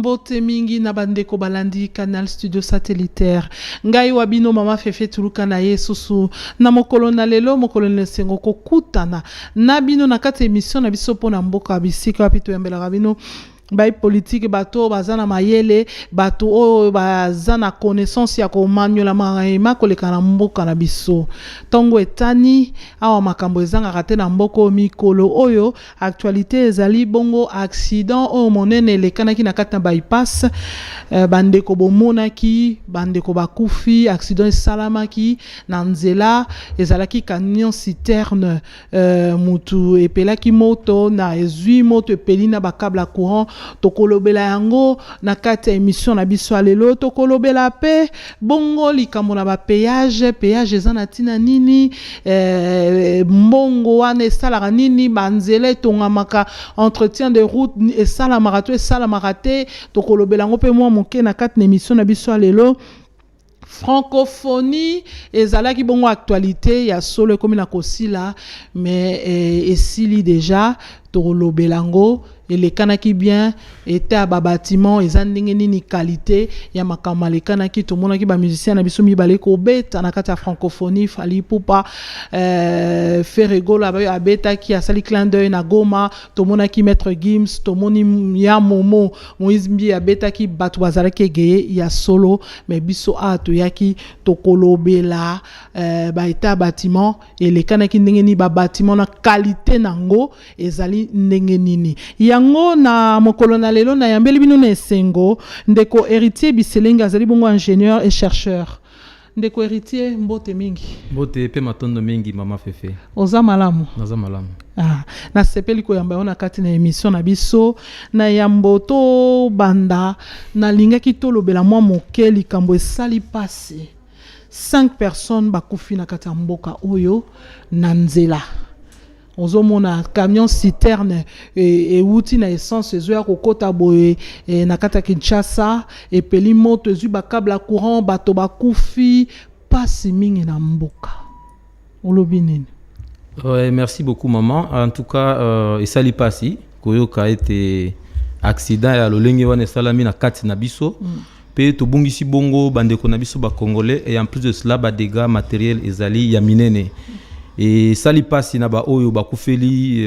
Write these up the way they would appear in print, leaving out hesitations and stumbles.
Mbote mingi na bandeko balandi canal studio satellitaire ngai wabino mama fefe tuluka na yesusu na mokolo na lelo mokolo na sengo kokutana na bino na kati émission na biso pona mboka bisika wapito yambela bino bai politique bato bazana mayele bato o bazana connaissance ya ko manyola maima koleka na mboka na biso tongo etani awa makambo ezanga kate na mboko mikolo oyo actualité ezali bongo accident o monene lekana ki na kati na bypass bandeko bomonaki bandeko bakufi accident salamaki na nzela ezalaki camion citerne mutu epelaki moto na ezui moto epelina bakabla courant tokolobela yango na kati ya émission na biso alelo tokolobela pe bongo likambo na ba péage eza na tina nini mbongo wana esalaka nini banzele tongamaka entretien de route esalamaka to esalamaka te tokolobela yango pe mwa moke na kati na émission na biso alelo francophonie ezalaki bongo actualité ya solo comme na kosila mais esili déjà tolobelango elekanaki bien était à ba bâtiment ezandenge nini qualité ya makama lekanaki tomonaki ba musiciens na biso mibale ko beta na kati ya francophonie fali pupa Ferregola ba abeta ki asali clin d'œil na Goma tomonaki maître Gims tomoni ya Momo Moïse Mbi abeta ki batu bazalaki geye ya solo mais biso ato yaki tokolobela ba était bâtiment elekanaki ndenge ni ba bâtiment na qualité nango ezali ndenge nini yango na mokolo na lelo na yambeli bino na esengo ndeko héritier biselenga azali bongo ingénieur et chercheur ndeko héritier mbote mingi mbote pe matondo mingi mama fefe oza malamu na sepeli ko yamba ona kati na émission na biso na yamboto banda na lingaki tolobela mwa moke likambo esali pase 5 personnes bakufi na kati ya mboka oyo na nzela ozomona camion citerne euti na essence ezo ya kokota boye na kati ya Kinshasa epeli moto ezu bakabla courant bato bakufi pasi mingi na mboka olobi nini? Merci beaucoup maman. En tout cas esali pasi koyoka ete accident ya lolenge wana esalami na kati na biso pe tobungisi bongo bandeko na biso ba congolais et en plus de cela ba dégâts matériels ezali ya minene. Et sali pasi na ba oyo bakufeli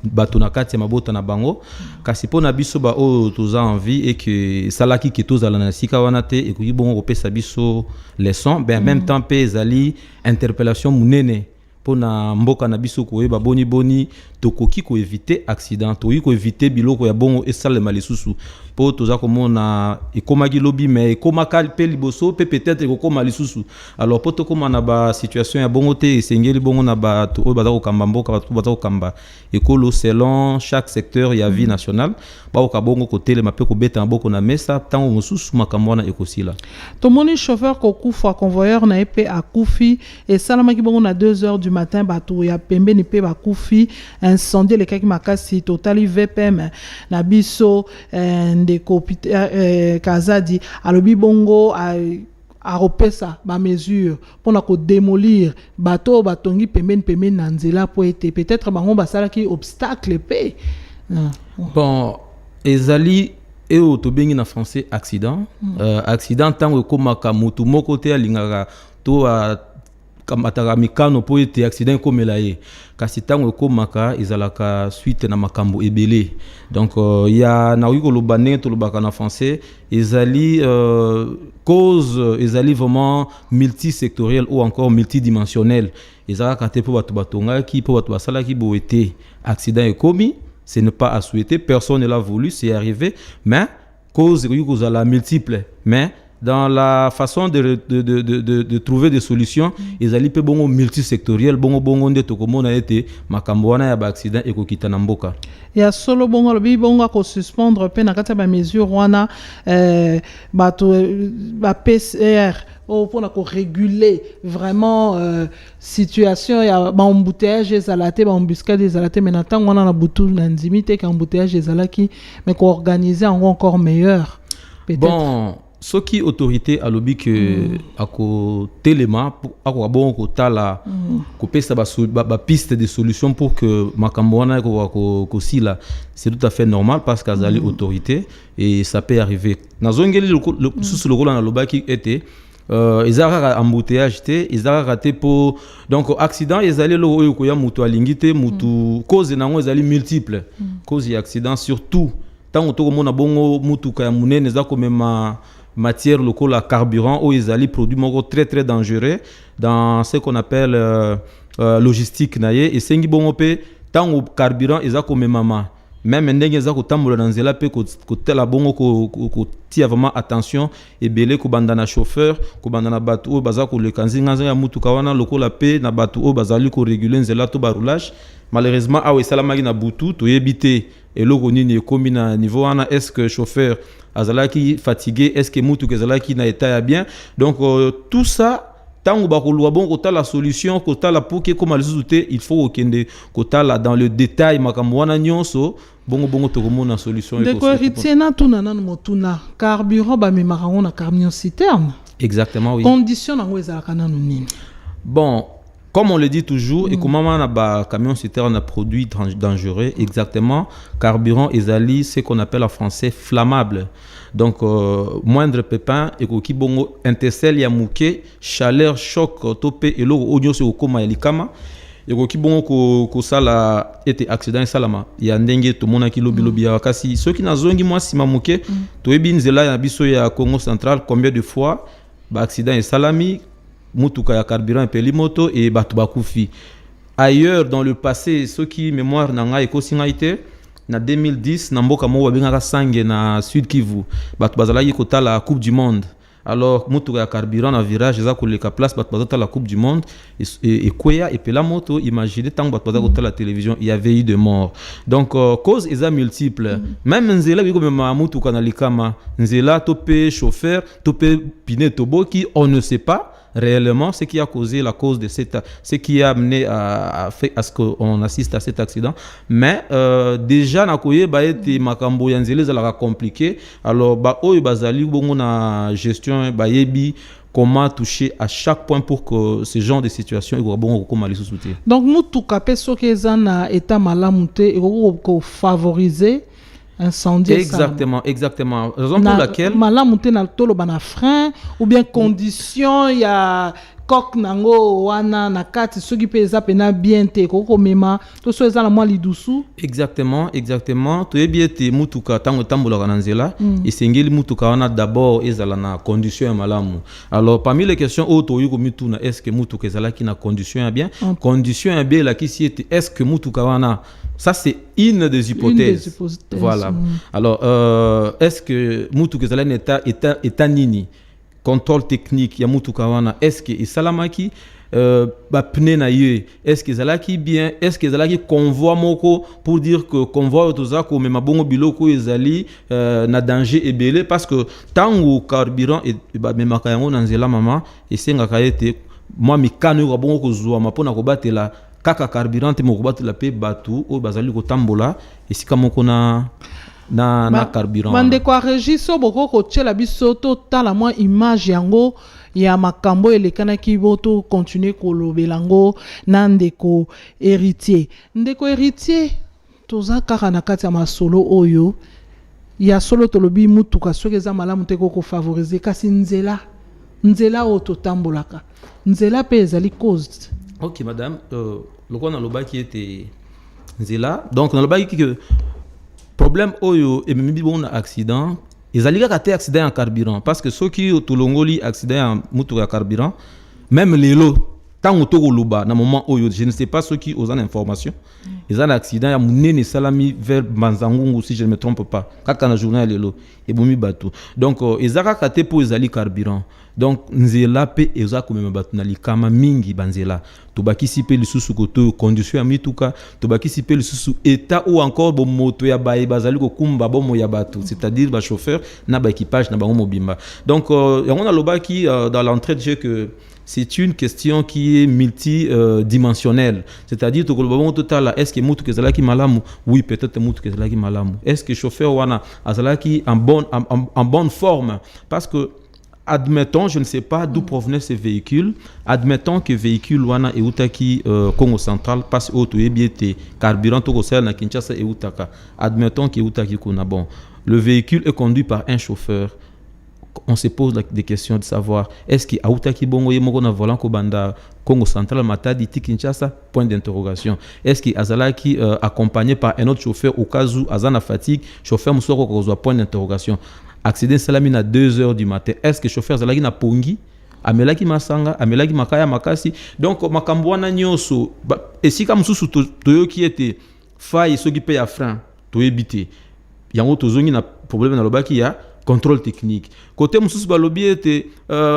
bato na kati ya mabota na bango kasi po na biso ba oyo toza envie et que salaki ke tozala na sika wana te et que bongo kopesa biso leçon ben même temps pe ezali interpellation munene po na mboka na biso koyeba boni tokoki ko éviter accident tokoki ko éviter biloko ya bongo esalema lisusu po toza komona ekomaki lobi mais ekomaka pe liboso pe peut-être ekokoma lisusu alors po tokoma na ba situation ya bongo te esengeli bongo na ba to oyo bazako kamba mboka bato bazako kamba ekolo selon chaque secteur ya vie nationale ba ko bongo ko telema pe ko beta mboko na mesa tango mosusu makambo wana ekosila tomoni chauffeur ko kufa convoyeur na epe akufi et salamaki bongo na 2h du matin bato ya pembeni pe bakufi incendie le kaki makasi totali VPM na biso ndeko Kazadi alobi bongo a repesa ba mesure pona ko démolir bato batongi pembeni na nzela po ete peut-être bango basalaki obstacle pe bon ezali et au tobengi na français accident accident tango komaka mutu moko te alingaka to kamataka mikano po ete accident komela ye kasi tango komaka ezalaka suite na makambo ebele donc ya na wiko lobane to lobaka na français ezali cause ezali vraiment multisectoriel ou encore multidimensionnel ezalaka te po bato batongaki po bato basalaki bo ete accident ekomi ce n'est pas à souhaiter personne ne l'a voulu c'est arrivé mais cause kozala multiple mais dans la façon de trouver des solutions ils allaient pe bongo multisectoriel bongo nde tokomona ete makambo wana ya ba accident ekokita na mboka ya solo bongo lobi bongo ko suspendre pe na kata ba mesure wana bato ba PCR pour réguler vraiment situation ya ba embouteillage ezalate ba embuscade ezalate mais na tango wana na butu na ndimite ka embouteillage ezalaki mais ko organiser encore meilleur peut-être bon ce qui autorité à lobby que à côté téléma à quoi bon côté la couper ça ba piste de solution pour que makambona ko là c'est tout à fait normal parce qu'azali autorité et ça peut arriver na zongeli le sous le rôle na loba qui était ils ont embouteillage ils ont raté pour donc accident ils allaient le oyo ko ya mutu alingite mutu cause nango ils allaient multiples cause y accident surtout tant to mona bongo mutu ka munene za ko même matière locale à carburant où ils allaient produits très très dangereux dans ce qu'on appelle logistique naie et sengi bongo pe tant au carburant ils a ko même ndenge za ko tambola na nzela pe ko tela bongo ko tia vraiment attention et belé ko bandana chauffeur ko bandana batu o baza ko le kanzinga ya mutu kawana lokola pe na batu o bazali ko réguler nzela to ba roulage malheureusement awe salamaki na butu to yebité et loko nini ekomi na niveau wana est-ce que chauffeur azalaki fatigué est-ce que mutu kezalaki na état ya bien donc tout ça tango bakoluwa bon kota la solution kota la pour que comme les il faut okende kota la dans le détail makambo wana nyonso bongo tokomona solution de ko héritier na tuna na motuna carburant ba memarango na camion citerne exactement oui condition nango ezalaka nanu nini bon comme on le dit toujours et comment on a ba camion citerne a produit dangereux exactement carburant ezali ce qu'on appelle en français flammable donc moindre pépin et ko kibongo intercelle ya muke chaleur choc topé et lo onyo se okoma ya likama et ko kibongo ko sala était accident salama ya ndenge to mona ki lobi ya kasi ceux qui nazongi moi sima muke to ebinzela ya biso ya Congo central combien de fois ba accident et salami mutuka ya carburant peli moto et batu bakufi ailleurs dans le passé ceux qui mémoire nanga eko singaite na 2010 na mboka mo babengaka sange na Sud Kivu batu bazalaki kota la Coupe du Monde alors mutuka ya carburant na virage za koleka place batu bazata la Coupe du Monde et kwea et pela moto imaginez tant batu bazata kota la télévision il y avait eu de morts donc cause eza multiple même nzela biko mema mutuka na likama nzela topé chauffeur topé piné toboki on ne sait pas réellement ce qui a causé la cause de ce qui a amené à ce qu'on assiste à cet accident mais déjà na koye ba ete makambo ya nzela za compliqué alors ba oyo bazali bongo na gestion ba yebi comment toucher à chaque point pour que ce genre de situation eko bongo ko mali sous-souté donc mutuka pe soki eza na état malamu te eko ko favoriser incendie exactement raison pour laquelle malamu te na tolo bana frein ou bien condition ya coque nango wana na kati soki pe eza pena bien te ko mema to so eza na mwa lidusu exactement to ebiete mutuka tango tambola na nzela esengeli mutuka wana d'abord ezala na condition ya malamu alors parmi les questions auto yuko mituna est-ce que mutuka ezala ki na condition ya bien condition ya bien la kisi ete est-ce que mutuka wana ça c'est une des hypothèses. Voilà. Alors est-ce que mutuka ezala na état nini contrôle technique ya mutuka wana est-ce que isalamaki ba pneu na ye est-ce que ezalaki bien est-ce que ezalaki convoi moko pour dire que convoi tozako mema bongo biloko ezali na danger ebele parce que tango carburant et ba memaka yango na nzela mama esengaka ete moi mikano ko bongo kozwa mapona ko batela kaka carburant moko batela pe batu o bazali ko tambola esika moko na carburant mande kwa regiso boko ko tchela biso to tala mwa image yango ya makambo elekana ki boto continuer ko lobelango na ndeko héritier toza kaka na kati ya masolo oyo ya solo tolobi mutuka soki eza malamu te ko favoriser kasi nzela o to tambolaka nzela pe ezali cause OK madame le quoi na lobaki était nzela donc na lobaki que problème oyo et même bon accident ils allaient rater accident en carburant parce que ceux qui tolongoli accident en moto ya carburant même les lots tant auto loba na moment oyo je ne sais pas ceux qui ont information ils ont accident ya munene salami vers Manzangungu si je ne me trompe pas kaka na journée les lots et bomi bateau donc ils allaient rater pour ils allaient carburant donc nzela pe eza komema bato na likama mingi banzela tobakisi pe lisusu koto condition ya mituka tobakisi pe lisusu état ou encore bomoto ya baye bazali kokumba bomo ya bato c'est-à-dire ba chauffeur na ba équipage na bango mobimba donc yango na lobaki dans l'entrée de jeu que c'est une question qui est multidimensionnelle. C'est-à-dire, est-ce que Moutou Kezalaki malamu? Oui, peut-être Moutou Kezalaki malamu. Est-ce que chauffeur Wana Azalaki en bonne forme? Parce que, admettons, je ne sais pas d'où provenaient ces véhicules. Admettons que véhicule Wana et Utaki Congo Central passe au Toyebiete, carburant Togosel na Kinshasa et Utaka. Admettons que Utaki Kuna. Bon, le véhicule est conduit par un chauffeur. On se pose des questions de savoir est-ce que Aoutaki Bongo Yemoko na volant ko banda Congo Central Matadi Kinshasa, point d'interrogation. Est-ce que Azalaki accompagné par un autre chauffeur au cas où Azana fatigue chauffeur Moussoko Kozwa, point d'interrogation. Accident Salamine à 2h du matin. Est-ce que chauffeur Azalaki na pongi amelaki masanga amelaki makaya makasi donc makambo wana nyonso esika mususu toyoki ete faille soki pe ya frein toyebite yango tozongi na problème na lobaki ya contrôle technique. Côté mususu balobi ete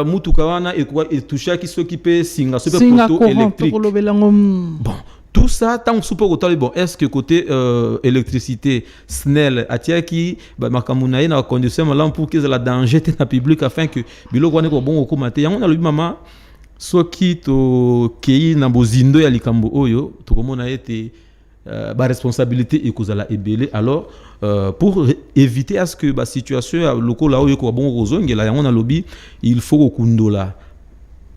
mutuka wana etushaki soki pe singa soki poteau électrique. Bon, tout ça tant soupo kotali bon est-ce que côté électricité SNEL atiaki ba makamuna na condition malam pour que la danger te na public afin que biloko wana ko bon ko mate yango na lobi mama soki to kei na bozindo ya likambo oyo to komona ete ba responsabilité ekozala ebele alors pour éviter à ce que la situation locale là où il y a bon rozongela yango na lobby il faut kokundola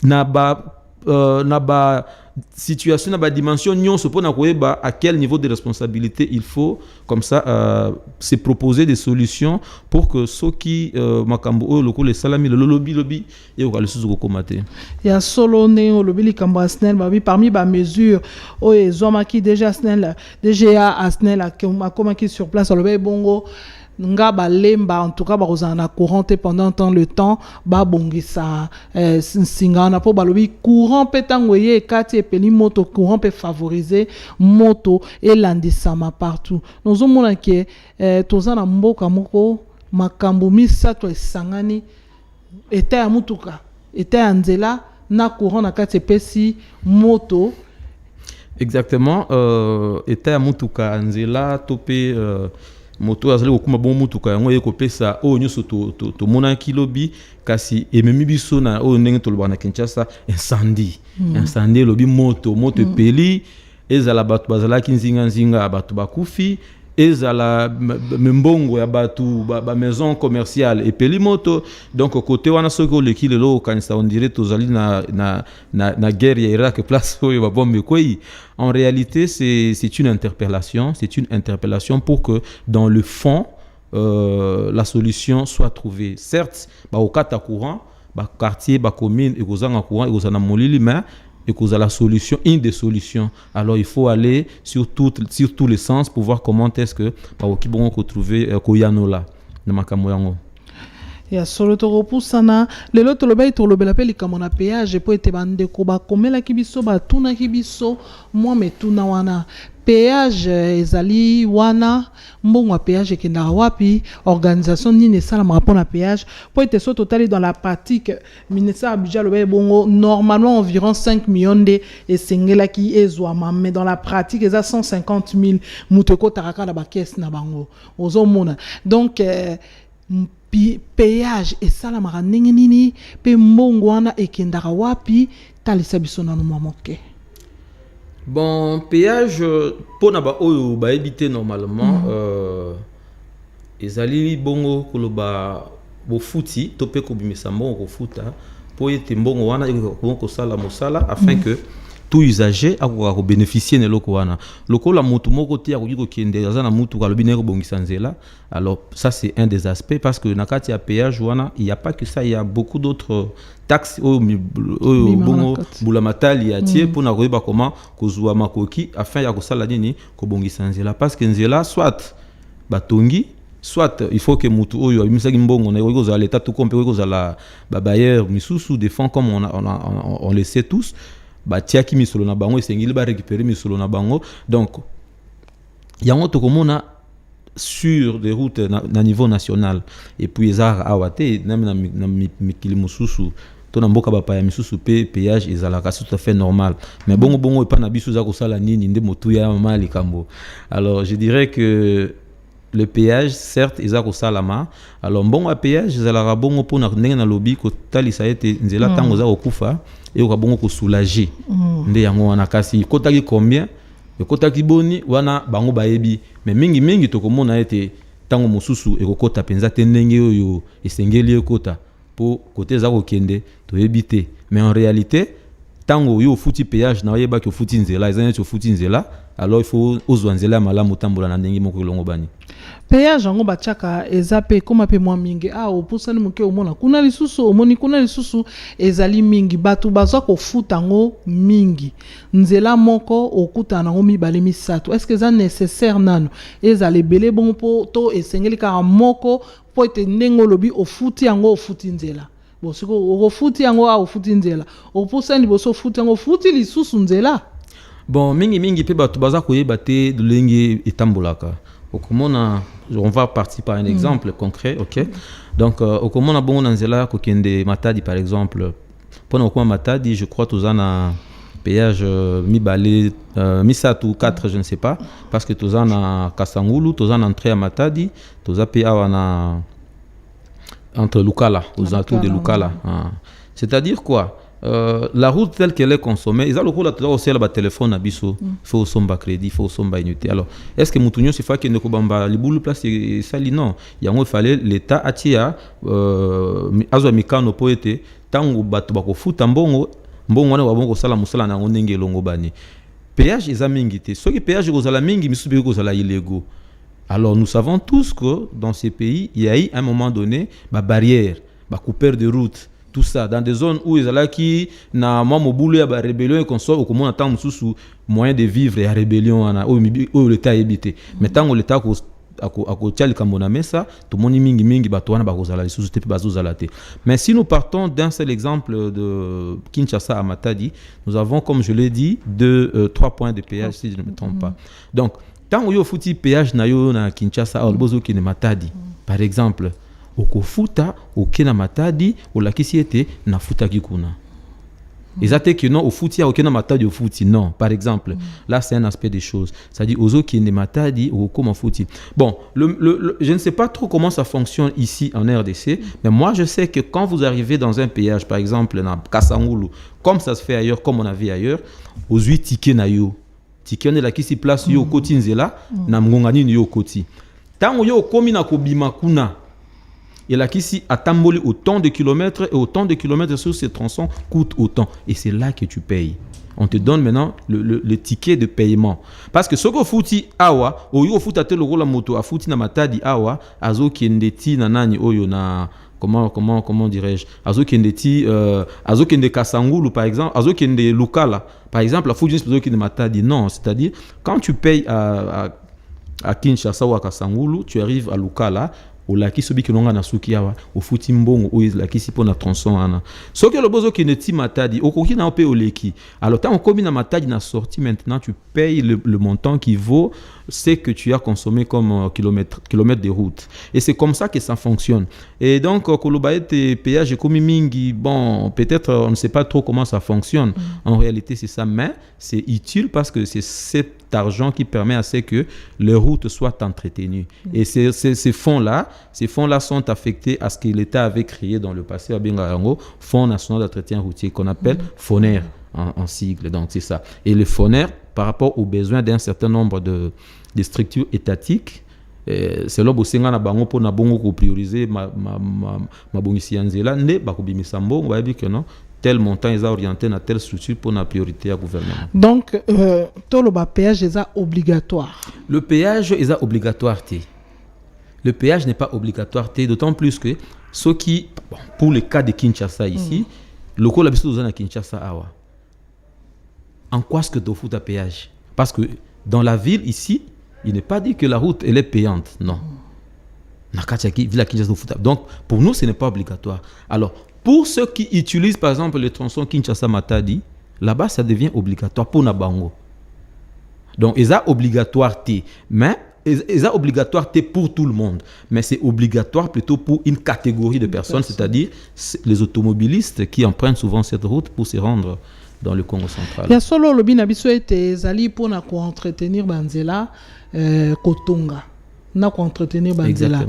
na ba situation na ba dimension nyonso pona koyeba à quel niveau de responsabilité il faut comme ça se proposer des solutions pour que ceux qui makambo o loko les salami le lobby et au kalisuzu ko komate ya solo ne o lobby likambo SNEL babi parmi ba mesures o ezoma ki déjà SNEL DGA SNEL a comment qui sur place lobby bongo nga balemba en tout cas bazana courant pendant tant le temps ba bongisa singa na po balobi courant petango ye kati epeli moto courant peut favoriser moto et landisama partout nous omona ke tozana mboka moko makambo misato esangani eta ya mutuka eta ya nzela na courant na kati epesi moto exactement eta ya mutuka nzela topé moto azali kokuma bon mutuka yango ekopesa o nyuso to mona kilobi kasi ememi biso na o ndenge to lobana Kinshasa incendie lobi moto peli ezala bato bazala kinzinga bato bakufi ezala mbongo ya bato ba maison commerciale et peli moto donc côté wana soko le kilelo kanisa on dirait tozali na guerre ya Irak place oyo ba bombe koi. En réalité, c'est une interpellation pour que dans le fond, la solution soit trouvée. Certes, au kata courant, quartier, commune, et aux courant, et aux molili, mais et que la solution, une des solutions. Alors il faut aller sur tous les sens pour voir comment est-ce que au kibongo retrouver koyanola na makamoyango. Ya solo to repusana lelo to lobay to lobela pe likamo na péage po ete bande ko ba komela kibiso ba tuna kibiso moi metuna wana péage ezali wana mbongo péage kenda wapi organisation nini sala rapport na péage po ete so total dans la pratique ministère budget lobay bongo normalement environ 5 millions de esengela ki ezwama mais dans la pratique eza 150 000 muteko taraka na ba caisse na bango ozomona donc péage et salamara ndenge nini pe mbongo wana ekendaka wapi talisa biso na moke. Bon péage pour na ba oyo ba éviter normalement ezali bongo koloba bo futi to pe ko bimisa mbongo ko futa po ete mbongo wana ko sala mosala afin que tout usager a ko bénéficier ne loko wana loko la mutu moko ti akoki ko kende za na mutu ka lobi ne ko bongisa nzela. Alors ça c'est un des aspects parce que na kati ya péage wana il y a pas que ça, il y a beaucoup d'autres taxes au bongo bulamatali ya tie pour na koyeba comment kozwa makoki afin ya ko sala nini ko bongisa nzela parce que nzela soit batongi soit il faut que mutu oyo abimisaki mbongo na yoko za l'état tout compte yoko za la bailleurs misusu des fonds comme on le sait tous batiaki misolo na bango esengeli ba récupérer misolo na bango donc yango tokomona sur des routes na niveau national et puis ezara awate na mikili mususu to na mboka bapaya misusu pe péage ezalaka tout à fait normal mais bongo epa na biso za kosala nini nde motu ya mama likambo. Alors je dirais que le péage certes eza kosalama alors mbongo ya péage ezalaka bongo mpona ndenge na lobi kotalisa ete nzela ntango oza kokufa eyoka bongo kosoulager nde yango wana kasi kotaki combien ekotaki boni wana bango bayebi mais mingi tokomona ete ntango mosusu ekokota mpenza te ndenge oyo esengeli ekota po kote eza kokende toyebi te mais en réalité ntango yo ofuti péage na oyebaki ofuti nzela eza neti ofuti nzela alors il faut ozwa nzela ya malamu otambola na ndenge moko elongo bani. Péage yango batiaka eza pe koma pe mwa mingi opusani moke omona kuna lisusu omoni kuna lisusu ezali mingi bato bazwa kofuta yango mingi nzela moko okuta nango mibale misato est-ce que eza nécessaire nano ezala ebele bongo mpo to esengeli kaka moko mpo ete ndenge olobi ofuti yango ofuti nzela bon siko okofuti yango ofuti nzela opusani liboso ofuti yango ofuti lisusu nzela. Bon mingi pe bato baza koyeba te lolenge etambolaka okomona on va partir par un exemple concret, ok. Donc okomona bongo na nzela kokende Matadi par exemple pona okoma Matadi je crois toza na péage mibale misatu 4 je ne sais pas parce que toza na Kasangulu toza na entrée à Matadi toza pe awa na entre Lukala aux alentours de Lukala c'est-à-dire quoi la route telle qu'elle est consommée, ils ont le coup là aussi le téléphone à biso, faut somba crédit, faut somba unité. Alors, est-ce que Moutounio c'est fait que ne kobamba les boules place et sali non, il fallait l'état atia azwa mikano poete tango bato bako futa mbongo wana wabongo sala musala na ndenge longo bani. Péage eza mingi te. Ce qui péage kozala mingi misubi kozala illégaux. Alors, nous savons tous que dans ces pays, il y a eu à un moment donné ba barrière, ba coupeur de route. Tout ça dans des zones où ils qui na moi mobulu ya ba rébellion et consort au comment attend mususu moyen de vivre ya rébellion ana où l'état habité mais tant l'état ako tchali kamona mesa tout moni mingi bato wana bakozala lisusu te bazozala te. Mais si nous partons d'un seul exemple de Kinshasa à Matadi, nous avons comme je l'ai dit 3 points de péage si je ne me trompe pas. Donc tant yo futi péage na yo na Kinshasa au bozo ki ne Matadi par exemple okofuta okena Matadi olakisi ete na futa kikuna ezate que non ofuti okena Matadi ofuti non par exemple là c'est un aspect des choses c'est-à-dire ozo kene Matadi okoma futi bon je ne sais pas trop comment ça fonctionne ici en RDC mais moi je sais que quand vous arrivez dans un péage par exemple na Kasangulu comme ça se fait ailleurs comme on a vu ailleurs aux 8 tickets na yo ticket ne la kisi place yo koti nzela na mngongani yo koti tango yo komi na kobima kuna et là qu'ici atamboli autant de kilomètres et autant de kilomètres sur ces tronçons coûte autant et c'est là que tu payes. On te donne maintenant le ticket de paiement parce que ce que fouti awa o yo futa te lokola moto a futi na Matadi awa azo kendeti na nani oyo na comment dirais-je azo kende Kasangulu par exemple azo kende Lukala par exemple la futi azo kende Matadi non c'est-à-dire quand tu payes à Kinshasa ou à Kasangulu tu arrives à Lukala olaki sobi kilonga na suki awa ofuti mbongo oyo la kisi pona tronçon ana soki le bozo ki ne ti Matadi okoki na pe oleki alors tant on na Matadi na sortie maintenant tu payes le montant qui vaut ce que tu as consommé comme kilomètre de route et c'est comme ça que ça fonctionne et donc kolobaete péage comme mingi bon peut-être on ne sait pas trop comment ça fonctionne en réalité c'est ça mais c'est utile parce que c'est cet argent qui permet à ce que les routes soient entretenues et ces fonds-là sont affectés à ce que l'État avait créé dans le passé à Bengarango, Fonds national d'entretien routier qu'on appelle FONER en sigle, donc c'est ça. Et le FONER, par rapport aux besoins d'un certain nombre de structures étatiques, c'est là où na bango pour na bongo ko prioriser ma bongisi yanzela ne ba ko bimisa mbongo ba bi que non tel montant est orienté dans telle structure pour la priorité à gouvernement. Donc tout le péage est obligatoire. Le péage est obligatoire. Le péage n'est pas obligatoire, d'autant plus que ceux qui, bon, pour le cas de Kinshasa ici, le coup la besoin de Kinshasa awa. En quoi est-ce que tu fous ta péage? Parce que dans la ville ici, il n'est pas dit que la route elle est payante, non. Donc pour nous ce n'est pas obligatoire. Alors pour ceux qui utilisent par exemple le tronçon Kinshasa-Matadi, là-bas ça devient obligatoire pour Nabango. Donc ils ont obligatoire mais c'est obligatoire pour tout le monde, mais c'est obligatoire plutôt pour une catégorie de personnes, c'est-à-dire les automobilistes qui empruntent souvent cette route pour se rendre dans le Congo central. Il y a solo le bin biso ete zali pour na entretenir banzela kotonga na entretenir banzela.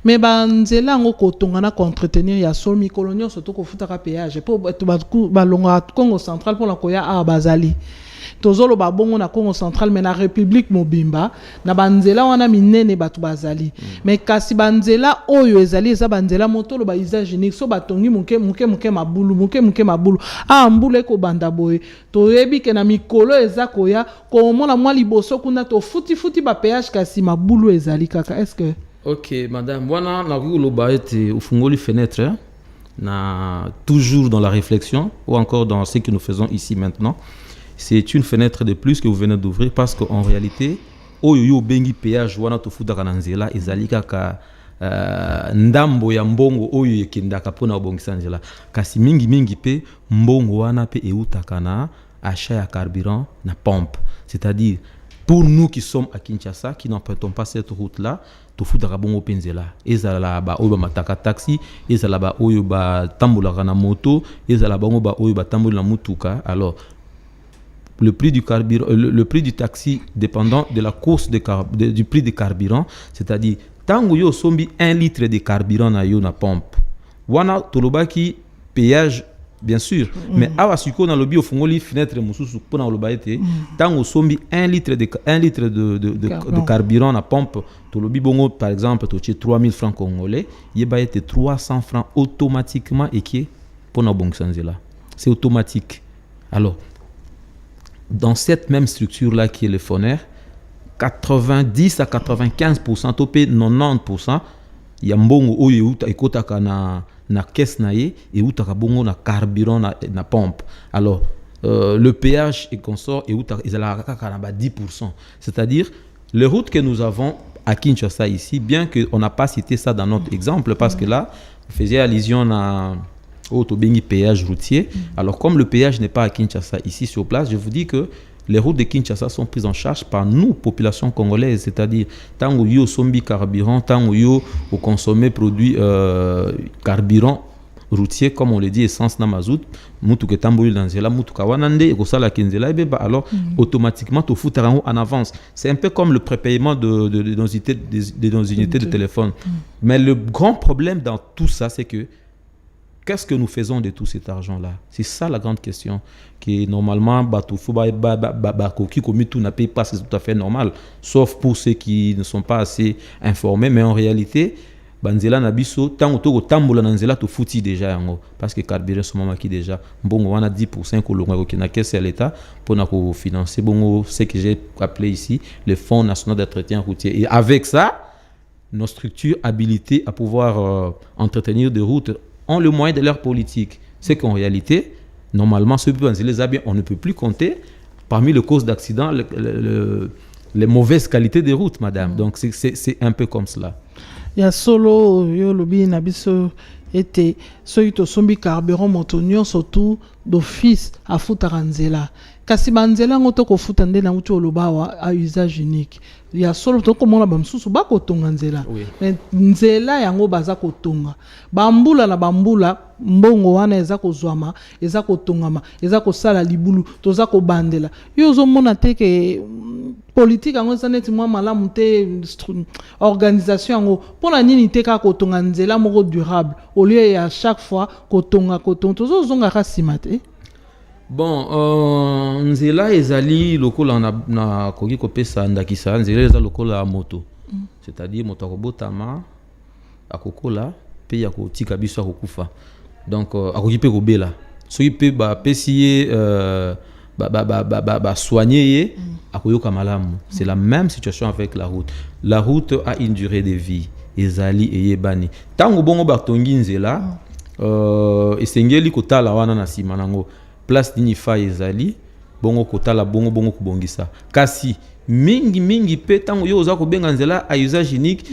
Mais banzela ngo kotonga na entretenir ya solo mikolonio surtout ko futa péage pour balonga Congo central pour la koya a bazali. Tozolo babongo na Congo central mais na République Mobimba na banzela wana minene batu bazali mais kasi banzela oyo ezali eza banzela motolo ba usage unique so batongi muke mabulu mbule ko banda boye toyebi ke na mikolo eza koya ko mona mwa liboso kuna to futi ba péage kasi mabulu ezali kaka. Est-ce que OK madame wana na kuloba ete ufungoli fenêtre na toujours dans la réflexion ou encore dans ce que nous faisons ici maintenant. C'est une fenêtre de plus que vous venez d'ouvrir parce qu'en réalité, oyo bengi péage wana tofuta kana nzela ezali kaka ndambo ya mbongo oyo ekendaka pona obongisa nzela kasi mingi pe mbongo wana pe eutaka na achat ya carburant na pompe. C'est-à-dire pour nous qui sommes à Kinshasa qui n'empruntons pas cette route là tofuta bongo penzela ezala ba oyo ba mataka taxi ezala ba oyo ba tambola na moto ezala bongo ba oyo ba tambola na mutuka. Alors le prix du carburant, le prix du taxi dépendant de la course du prix du carburant, c'est-à-dire tango yo sombi 1 litre de carburant na yo na pompe. Wana tolobaki péage bien sûr, mais awa siko na lobi ofungoli fenêtre mususu pona loba ete tango sombi 1 litre de carburant na pompe tolobi bongo par exemple to 3000 francs congolais, yeba ete 300 francs automatiquement eke pona bongsanzela. C'est automatique. Alors dans cette même structure-là qui est le Foner, 90 à 95%, topé 90%, il y a mbongo oyo ekotaka na caisse na ye et utaka bongo na carburant na pompe. Alors le péage et consort et utaka ezala kaka na 10%. C'est-à-dire les routes que nous avons à Kinshasa ici, bien que on n'a pas cité ça dans notre exemple parce que là on faisait allusion à autobéni péage routier. Alors comme le péage n'est pas à Kinshasa ici sur place, je vous dis que les routes de Kinshasa sont prises en charge par nous, population congolaise, c'est-à-dire tant où yo sombi carburant, tant où yo au consommer produit carburant routier comme on le dit essence na mazout, mutu ke tambouli danzela mutu ka wanande et ko sala kenzela et alors automatiquement to foutera en avance. C'est un peu comme le prépaiement de nos unités de téléphone. Mais le grand problème dans tout ça c'est que qu'est-ce que nous faisons de tout cet argent-là? C'est ça la grande question. Qui normalement, tout n'a pas, c'est tout à fait normal. Sauf pour ceux qui ne sont pas assez informés. Mais en réalité, Banzela Nabiso, tant que Tambola Nanzela, tu foutis déjà. Parce que carburant, ce moment qui déjà, bon, on a 10% que l'on a caissé à l'État pour financer ce que j'ai appelé ici le Fonds national d'entretien routier. Et avec ça, nos structures habilitées à pouvoir entretenir des routes ont le moyen de leur politique. C'est qu'en réalité, normalement, on ne peut plus compter parmi les causes d'accidents les mauvaises qualités des routes, madame. Donc, c'est un peu comme cela. Il y a solo, yo lobi nabiso ete soito sombi carburant motonio surtout d'office à futaranzela. Kasi banzela ngoto ko futande na mutu olobawa à usage unique. Il y a solo to komona bamsusu bako tonga nzela. Nzela yango baza ko tonga. Bambula na bambula mbongo wana eza ko zwama, eza ko tongama, eza ko sala libulu, toza ko bandela. Yo zo mona teke politique yango saneti mwa malamu te organisation yango pona nini te ka ko tonga nzela moko durable au lieu ya chaque fois ko tonga tozo zonga ka simate. Bon, nzela ezali lokola na koki kopesa ndakisa nzela eza lokola moto. C'est-à-dire moto akobotama akokola pe ya kotika biso akokufa. Donc akoki pe kobela. Soki pe ba pesiye soigner ye akoyoka malamu. C'est la même situation avec la route. La route a une durée de vie. Ezali eyebani. Tango bongo batongi nzela esengeli kotala wana na sima nango. Place d'inifa ezali bongo kotala bongo kubongisa kasi mingi pe tango yo oza ko benga nzela à usage unique.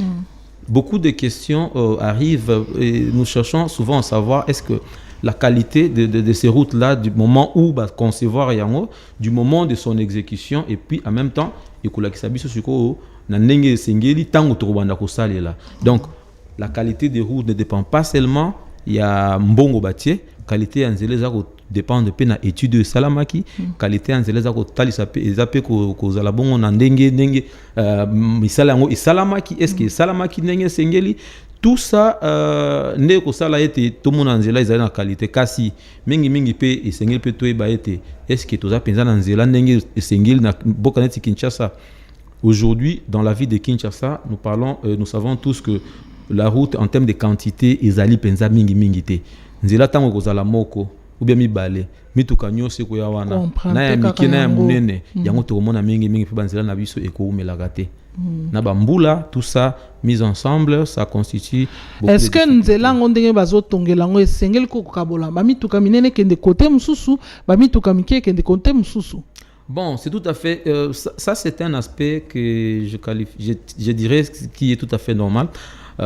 Beaucoup de questions arrivent et nous cherchons souvent à savoir est-ce que la qualité de ces routes là du moment où concevoir yango, du moment de son exécution et puis en même temps ekolakisa biso siko na ndenge sengeli tango tokobanda kosalela. Donc la qualité des routes ne dépend pas seulement ya mbongo batie, qualité ya nzela za ko dépendre pe na étude de salamaki, qualité ya nzela za ko talisa pe ezape ko zala bongo na ndenge misala yango salamaki, est-ce que salamaki ndenge sengeli. Tout ça ne ko sala ete to mona nzela ezali na qualité kasi mingi pe esengeli pe to eba ete est-ce que toza penza na nzela ndenge esengeli na boka neti Kinshasa. Aujourd'hui dans la ville de Kinshasa, nous savons tous que la route en termes de quantité ezali penza mingi te. Nzela tango ko zala moko ou bien mibale mituka nyose ko ya wana na ya mikena ya munene yango to mona mingi pe banzela na biso ekoumela te. Na bambula, tout ça mis ensemble, ça constitue. Est-ce que nzela ngondenge bazo tongela ngo esengeli ko kabola ba mituka minene kende côté mususu ba mituka mike kende côté mususu? Bon, c'est tout à fait ça c'est un aspect que je dirais qui est tout à fait normal.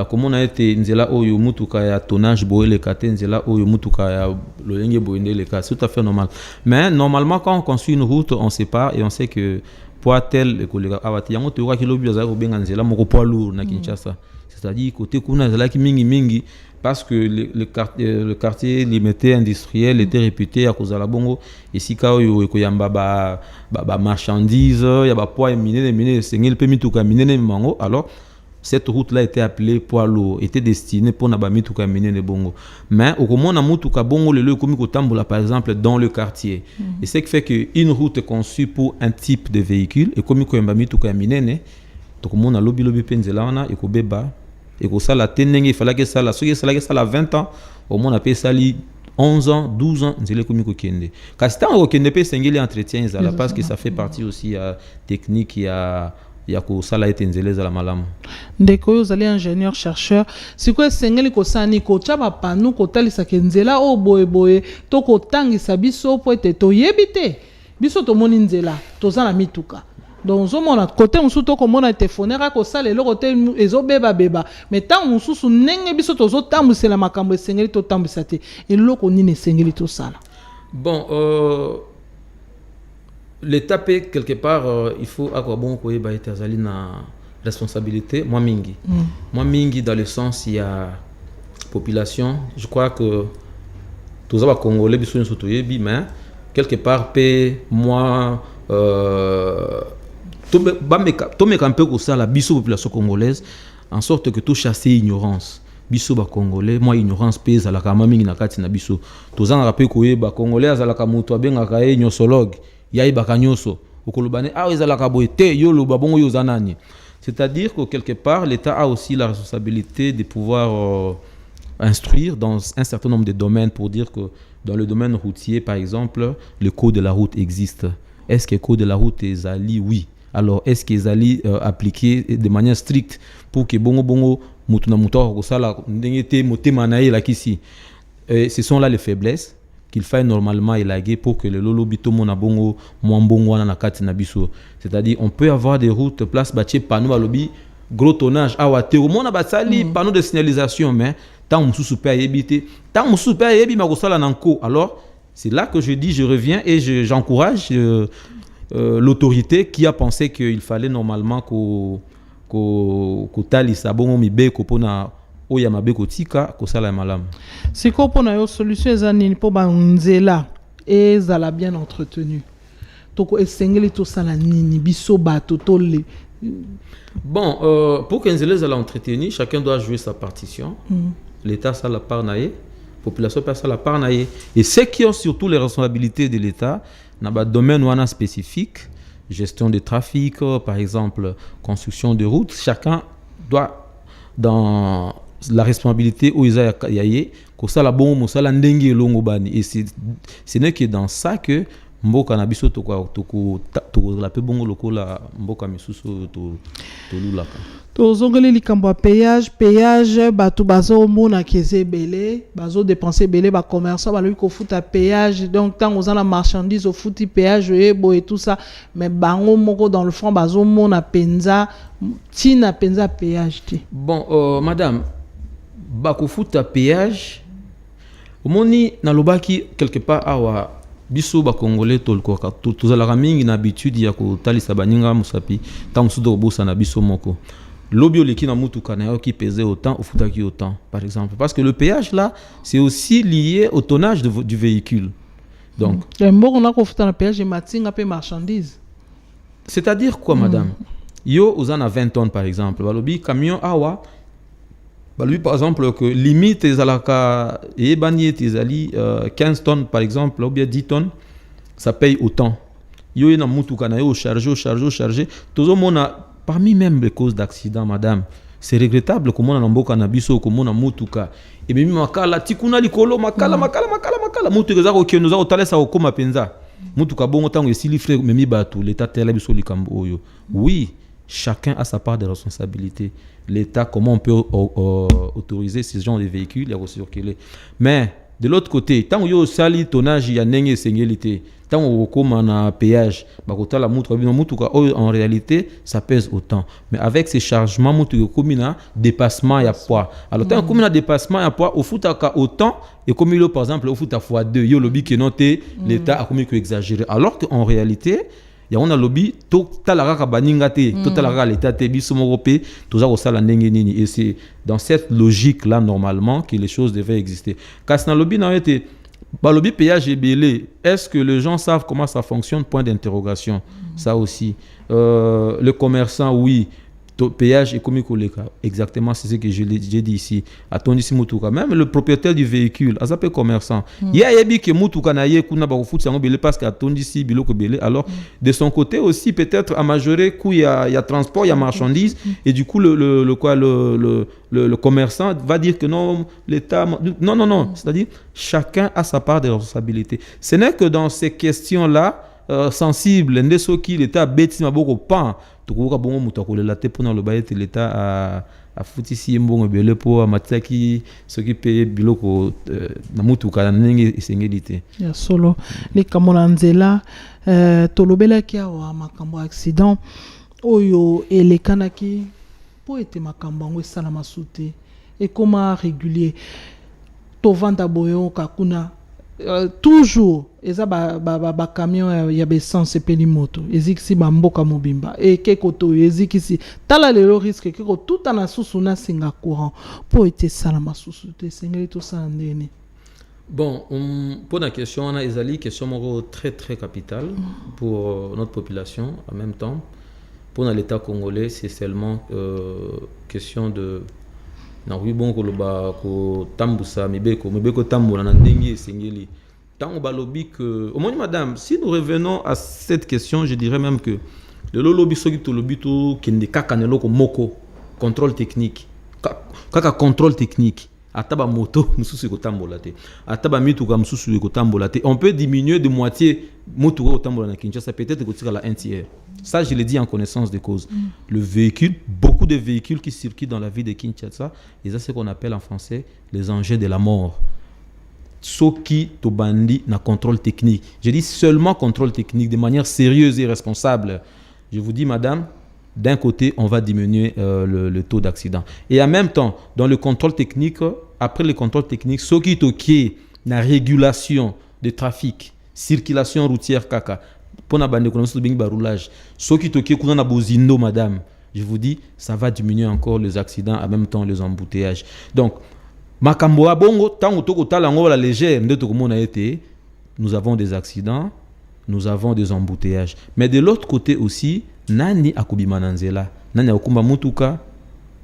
Comme on a été nzela oyo mutuka ya tonnage boele kate nzela oyo mutuka ya lolenge boende le cas, c'est tout à fait normal. Mais normalement quand on construit une route, on sépare et on sait que poids tel et collègue avati yango to ka kilobi za ko benga nzela moko poids lourd na Kinshasa. C'est-à-dire côté kuna nzela ki mingi parce que le quartier limité industriel était réputé à cause de la bongo et si ka oyo ko yamba ba marchandises ya ba poids minene sengel pe mituka minene mango. Alors cette route-là était appelée poids lourd, était destinée pour na ba mituka minene bongo. Mais au comment na mutuka bongo le lieu comme ko tambola par exemple dans le quartier. Et c'est qui fait que une route est conçue pour un type de véhicule et comme ko yamba mituka minene to comment na lobi penzela wana e ko beba et ko sala tenenge il fallait que ça la so que ça 20 ans au moins appelle ça 11 ans 12 ans nzele comme ko kende. Kasita ko kende pe sengeli entretien ça parce que ça fait partie aussi à technique ya ko sala ete nzeleza la malamu. Ndeko yo zali ingénieur chercheur siko sengeli ko sani ko chaba panu ko talisa kenzela o boye to ko tangisa biso po ete to yebite biso to moni nzela to zala mituka. Donc zo mona côté musu to ko mona téléphonera ko sala le côté ezo beba mais tant mususu nenge biso to zo tambusela makambo sengeli to tambisa te eloko nini sengeli to sala. Bon l'étape quelque part il faut avoir bon ko yeba ete azali na responsabilité moi mingi dans le sens il y a population. Je crois que tous les Congolais biso nso to yebi mais quelque part pe moi to me camper ko ça la biso population congolaise en sorte que tout chasser ignorance biso ba congolais moi ignorance pesa la kama mingi na kati na biso tozanga pe ko yeba congolais azalaka mutu abengaka ye nyosologue yayi bakanyoso okolobane ezalaka boete yo loba bongo yo zanani. C'est-à-dire que quelque part l'État a aussi la responsabilité de pouvoir instruire dans un certain nombre de domaines pour dire que dans le domaine routier par exemple le code de la route existe. Est-ce que le code de la route est ali? Oui. Alors est-ce qu'ils allaient appliquer de manière stricte pour que bongo mutu na mutu ko sala ndengete motema na ye la kisi. Ce sont là les faiblesses qu'il faille normalement élaguer pour que le lolo bito mona bongo mwambongo na kati na biso. C'est-à-dire on peut avoir des routes place bâtie panneau balobi gros tonnage awate au mona basali panneau de signalisation mais tant mususu pe yebite tant mususu pe yebi makosala nanko. Alors c'est là que je dis je reviens et j'encourage l'autorité qui a pensé qu'il fallait normalement ko talisa bongo mibeko pona oya mabeko tika ko sala malamu. Siko pona yo solution ezani po ba nzela ezala bien entretenu. Toko esengeli to sala nini biso bato to le. Bon pour que nzela ezala entretenu, chacun doit jouer sa partition. L'État ça la part naie, population passe la part naie et ceux qui ont surtout les responsabilités de l'État dans le domaine wana spécifique, gestion de trafic par exemple, construction de routes, chacun doit dans la responsabilité où ils yaye ko sala bon mo sala ndenge longo bani et ce n'est que dans ça que mboka na biso to la pe bongo lokola mboka misusu to lulaka to zongeli likambo péage bato bazo mona keze belé bazo dépenser belé ba commerçant ba lui ko futa péage donc tant aux la marchandise au futi péage et tout ça mais bango moko dans le fond bazo mona penza tina penza péage ti. Bon madame ba ko futa péage omoni na lobaki quelque part awa biso ba congolais tolkoka tozalaka mingi na habitude ya kotalisa baninga musapi tant sudo bosa na biso moko lobi oleki na mutuka na yo qui pesait autant ofutaki autant par exemple parce que le péage là c'est aussi lié au tonnage du véhicule donc mboko na kofuta na péage matinga pe marchandise c'est-à-dire quoi madame yo ozana 20 tonnes par exemple balobi camion awa balobi par exemple que limite ezalaka ebani ezali 15 tonnes par exemple ou bien 10 tonnes ça paye autant yo na mutuka na yo charger tozo mona parmi même les causes d'accident madame c'est regrettable comment on a mboka na biso comment on a mutuka et même makala tikuna likolo makala mutuka za ko keno za otalesa okoma penza mutuka bongo tango esili frère memi batu l'état tela biso likambo oyo oui chacun a sa part de responsabilité. L'État, comment on peut autoriser ces genres de véhicules à recirculer. Mais de l'autre côté, tant que yo sali tonnage ya nenge sengélité, tant que comme on a péage, bakota la moutre en réalité ça pèse autant. Mais avec ces chargements moutre comme na dépassement ya poids. Alors tant comme na dépassement ya poids au foutaka autant et comme il par exemple au foutaka fois 2 yo lobby que noté l'État a commis que exagéré. Alors qu'en réalité ya on a lobby to talaraka baninga te to talaraka l'état te biso morope toza ko sala ndenge nini et c'est dans cette logique là normalement que les choses devaient exister parce na lobby na été ba lobby péage belé est-ce que les gens savent comment ça fonctionne point d'interrogation ça aussi le commerçant oui péage économique exactement c'est ce que j'ai dit ici attendu si mutuka même le propriétaire du véhicule azape commerçant il y a yebi que mutuka na ye kuna ba foot sango belé parce que attendu si biloko belé alors de son côté aussi peut-être à majorer coup il y a transport il y a marchandises et du coup le commerçant va dire que non l'état non c'est-à-dire chacun a sa part de responsabilité ce n'est que dans ces questions là sensibles ndeso qui l'état beti maboko pas tukuka bongo mutakolela te pona loba ete l'état a futisi mbongo belé po amataki s'occuper biloko na mutuka ndenge esengeli te ya solo les kamona nzela tolobela ki awa makambo accident oyo elekanaki po ete makambo ngo esala masute et comment régulier to vanda boyo kakuna toujours eza ba camion ya essence peli moto ezikisi ba mboka mobimba et kekoto ezikisi tala lelo risque keko tout na susu na singa courant po ete sala masusu te sengeli to sala ndene. Bon, pour la question, on a une question très très capitale pour notre population en même temps. Pour l'État congolais, c'est seulement question de na oui bon ko tambusa mibeko tambola na ndenge sengeli tant balobi que au moins madame si nous revenons à cette question je dirais même que le lobby soki to lobby to kende kaka ne loko moko contrôle technique kaka contrôle technique ataba moto mususu ko tambola te ataba mituka mususu ko tambola te on peut diminuer de moitié moto ko tambola na Kinshasa peut-être ko tika la un tiers. Ça, je l'ai dit en connaissance de cause. Le véhicule, beaucoup de véhicules qui circulent dans la ville de Kinshasa, et ça, c'est ce qu'on appelle en français les engins de la mort. Soki Tobandi na contrôle technique. Je dis seulement contrôle technique, de manière sérieuse et responsable. Je vous dis, madame, d'un côté, on va diminuer le taux d'accident. Et en même temps, dans le contrôle technique, après le contrôle technique, Soki Toki, la régulation de trafic, circulation routière, kaka. Pour na bande connaissance de roulage ceux qui toquent kuna na bozindo madame je vous dis ça va diminuer encore les accidents en même temps les embouteillages donc makambo bongo tango toko tala ngo la légère ndeto komona été nous avons des accidents nous avons des embouteillages mais de l'autre côté aussi nani akubima nanzela nani akumba mutuka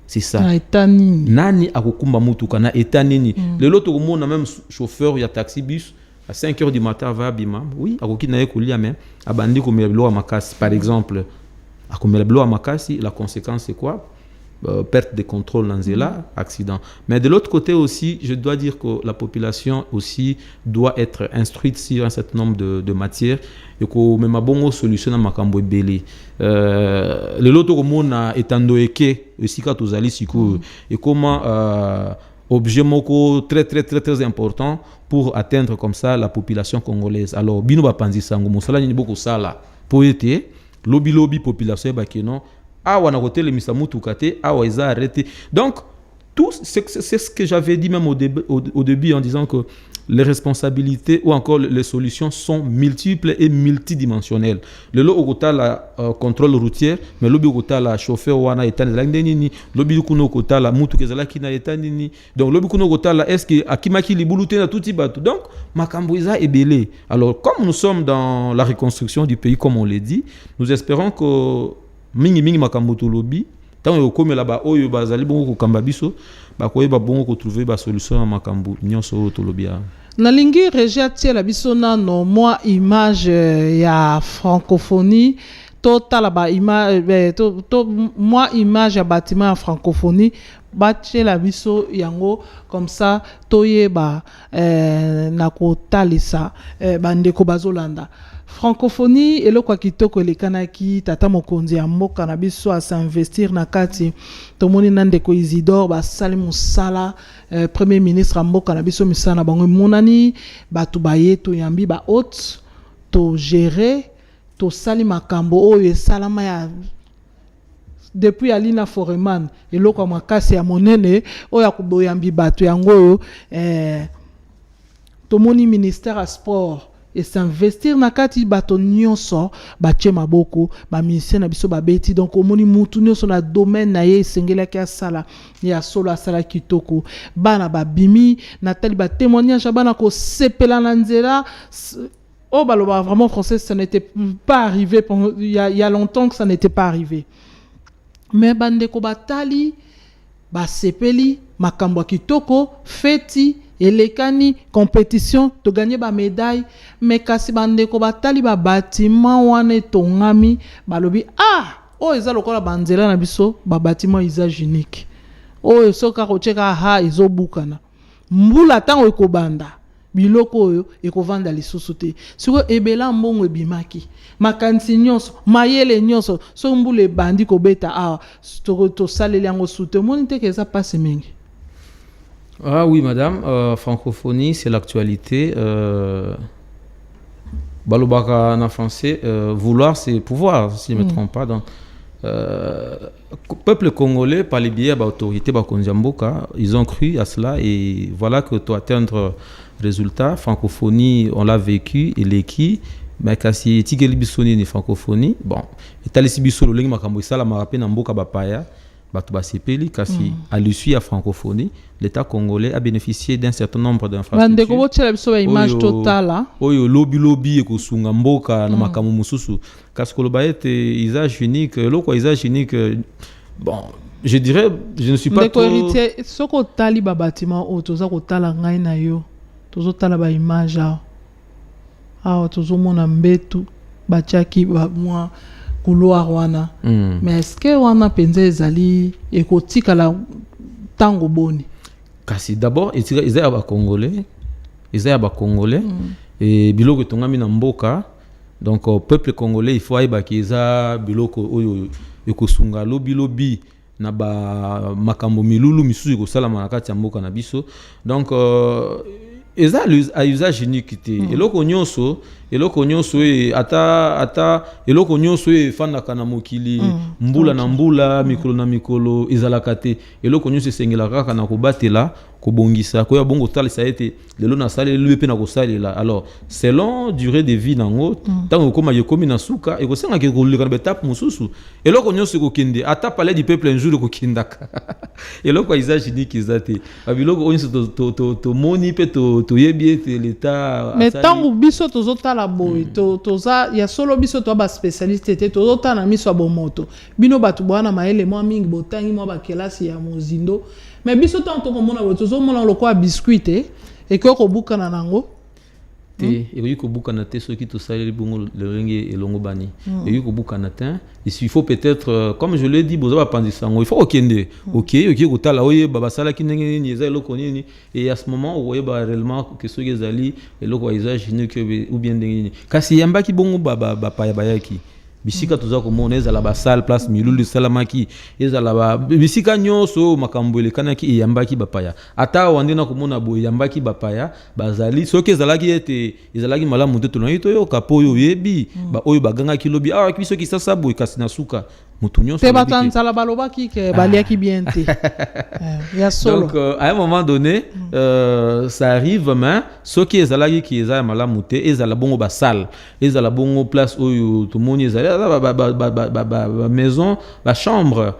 c'est ça nani akumba mutuka na etanini le l'autre komona même chauffeur ya taxi bus à 5 heures du matin va bima oui akoki na ekolia mais abandi ko meblo makasi par exemple akomeblo makasi la conséquence c'est quoi perte de contrôle nanzela accident mais de l'autre côté aussi je dois dire que la population aussi doit être instruite sur un certain nombre de matières et ko même bongo solution na makambo ebele le loto ko mona etando eke esika tozali siku et comment objet moko très très très très important pour atteindre comme ça la population congolaise. Alors bino ba panzi sango mosala ni boko sala po ete lobby population ba kenon awa na hotel misamutu kate awa eza arrêté. Donc c'est ce que j'avais dit même au début en disant que les responsabilités ou encore les solutions sont multiples et multidimensionnelles. Le lot au la contrôle routier, mais le but la chauffeur wana etani langdeni, le but kuno kota la mutu kezala kina etani. Donc le but kuno kota la est-ce que akimaki libulute na tuti batu. Donc makamboiza est belé. Alors comme nous sommes dans la reconstruction du pays comme on l'a dit, nous espérons que mingi makamboto lobby tant yokomi là ba oyo bazali bongo ko kamba biso ba koyeba bongo ko trouver ba solution à makambo nyonso to lobia. Nalingi regia tiela biso nano mwa image ya francophonie total ba image to mwa image ya bâtiment ya francophonie batiela biso yango comme ça toyeba na kotalisa bandeko bazolanda francophonie eloko kitoko elekanaki tata mokonzi ya mboka na biso a s'investir na kati tomoni na ndeko Isidore basali musala premier ministre ya mboka na biso misala na bango monani batu baye to yambi ba haute to gérer to sali makambo oyo esalama ya depuis Alina Foreman eloko makasi ya monene oyo akuboyambi batu yango tomoni ministère ya sport et s'investir na kati bato nyonso batie maboko ba ministère na biso babeti donc omoni mutu nyonso na domaine na ye esengelaki asala ya solo asala kitoko bana babimi na tali ba témoignage bana ko sepela na nzela. Oh baloba vraiment français ça n'était pas arrivé il y a longtemps que ça n'était pas arrivé mais bandeko batali ba sepeli makambo kitoko feti elekani compétition to gagner ba médaille mais kasi bandeko batali ba bâtiment wana tongami balobi oh eza lokola banzela na biso ba bâtiment usage unique oh soka ko cheka ezobukana mbula tango ekobanda biloko oyo ekovanda lisusu te siko ebela mbongo ebimaki makanisi nyonso mayele nyonso so mbula ebandi kobeta to saleli yango sute moni te keza passe mingi. Ah oui, madame, francophonie, c'est l'actualité. Balobaka en français, vouloir, c'est pouvoir, si je ne me trompe pas. Donc, peuple congolais, par les biais de l'autorité Bakonjamboka, ils ont cru à cela et voilà que tu atteindre résultat. Francophonie, on l'a vécu, et l'équipe, mais quand c'est Tigeli Bissoni ni francophonie, bon, et Talisi Bissolo, l'engi makambo ça la marape na mboka bapaya. Kasi à l'issue à francophonie, l'État congolais a bénéficié d'un certain nombre d'infrastructures. Image totale. Oyo lobby et kosunga mboka na makamu mususu. Kasi kolobaete usage unique, loko usage unique. Bon, je dirais, je ne suis pas trop. Héritier, soko tali ba bâtiment o toza ko tala ngai na yo. Tozo tala ba image tozo mona mbetu bachaki ba moi couloir wana mais est-ce que wana penza ezali ekotika la tango boni kasi d'abord ezaya ba congolais et biloko tongami na mboka donc peuple congolais il faut aiba kiza biloko oyo ekosunga lobi na ba makambo milulu misusu ekosalama na kati ya mboka na biso donc eza a usage unique te eloko nyonso ata eloko nyonso efandaka na mokili mbula na mbula mikolo na mikolo ezalaka te eloko nyonso esengelaka kaka na kobatela kobongisa koya bongo talisa ete lelo na sale lelo pe na kosalela alors selon durée de vie nango tango koma yekomi na suka ekosenga ke koleka na betape mususu eloko nyonso kokende ata palais du peuple un jour kokendaka eloko usage unique ezate abiloko onso to moni pe to yebi ete l'état mais tango biso tozotala boy toza ya solo biso to ba spécialiste te tozotala miso bomoto bino batu bwana maele mwa mingi botangi mwa ba kelasi ya mozindo mais biso tanto komona botozo mona lokwa biscuit et que kobuka na nango te et ko buka na te soki to saleli bongo le ringi et longo bani et ko buka na tin il faut peut-être comme je l'ai dit bozo ba pandisango il faut okende OK ko tala oye baba sala kinenge ni eza eloko nini et à ce moment oye ba réellement que soki ezali eloko usage unique ou bien ndenge kasi yambaki bongo baba paya bayaki bisika toza komona ezala ba salle place milulu salamaki ezala ba bisika nyonso makambo elekanaki eyambaki bapaya ata wandena komona boye yambaki bapaya bazali soki ezalaki ete ezalaki malamu te tonayi toyoka po oyo yebi ba oyo bagangaki lobi biso ki sasa boye kasi na suka moto nyonso te bato nzala balobaki ke baliaki bien te ya solo. Donc à un moment donné ça arrive mais ceux qui ezalaki qui eza malamu te ezala bongo basale ezala bongo place oyo tomoni ezala ba maison ba chambre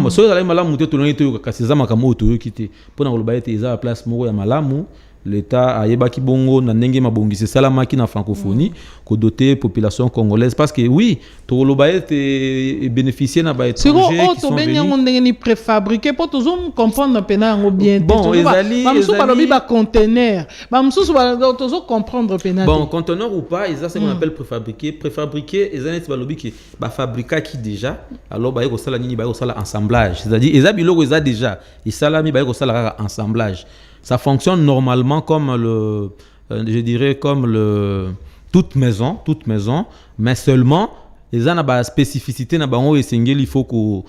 so ezala malamu te tolongi te kasi eza makambo toyoki te mpona koloba ete eza ba place moko ya malamu. L'État ayebaki bongo na ndenge mabongisi salamaki na francophonie ko doter population congolaise parce que oui to loba ete bénéficier na ba étrangers qui sont venus ndenge ni préfabriqué pour toujours comprendre pena ngo bien bon ezali balobi ba conteneur bamsusu toujours comprendre pena bon conteneur ou pas ça c'est qu'on appelle préfabriqué ezali balobi ki ba fabriquer qui déjà alors ba yeko sala nini ba yeko sala assemblage c'est-à-dire ezali biloko eza déjà isalami ba yeko sala assemblage. Ça fonctionne normalement comme je dirais comme toute maison, mais seulement les ana ba spécificité na bango esengeli il faut ko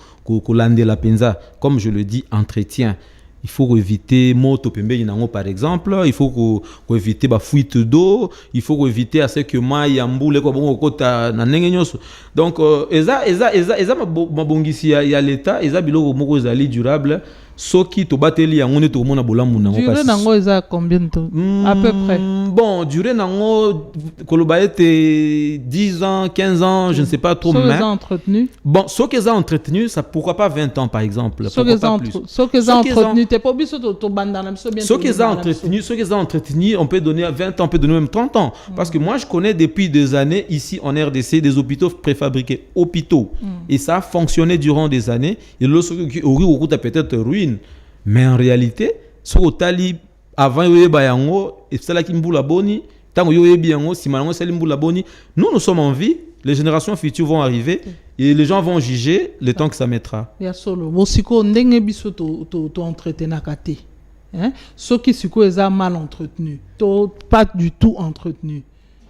lande la penza comme je le dis entretien. Il faut éviter moto pembeni nango par exemple, il faut ko éviter ba fuite d'eau, il faut éviter à ce que mai ya mbule ko bongo kota na ndenge nyonso. Donc eza mabongisi ya l'état, eza biloko moko ezali durable. Soki to bateli yango ne to mona bolamu nango kasi. Durée nango eza combien de temps à peu près? Bon, durée nango koloba ete 10 ans, 15 ans, je ne sais pas trop mais. Soki entretenu. Bon, soki eza entretenu, ça pourquoi pas 20 ans par exemple, soki eza entretenu, t'es pas biso to banda na biso bien. Soki eza entretenu, on peut donner 20 ans, on peut donner même 30 ans parce que moi je connais depuis des années ici en RDC des hôpitaux préfabriqués, et ça a fonctionné durant des années et lorsque au peut-être ruine. Mais en réalité, ce que avant Yoyebayango, et cela qui mboula boni, tant que Yoyebiango, si malango c'est mboula boni, nous sommes en vie, les générations futures vont arriver et les gens vont juger le temps que ça mettra. Ya solo, bosiko ndenge biso to entretenir kate. Hein? Ceux qui siko eza mal entretenu, pas du tout entretenu.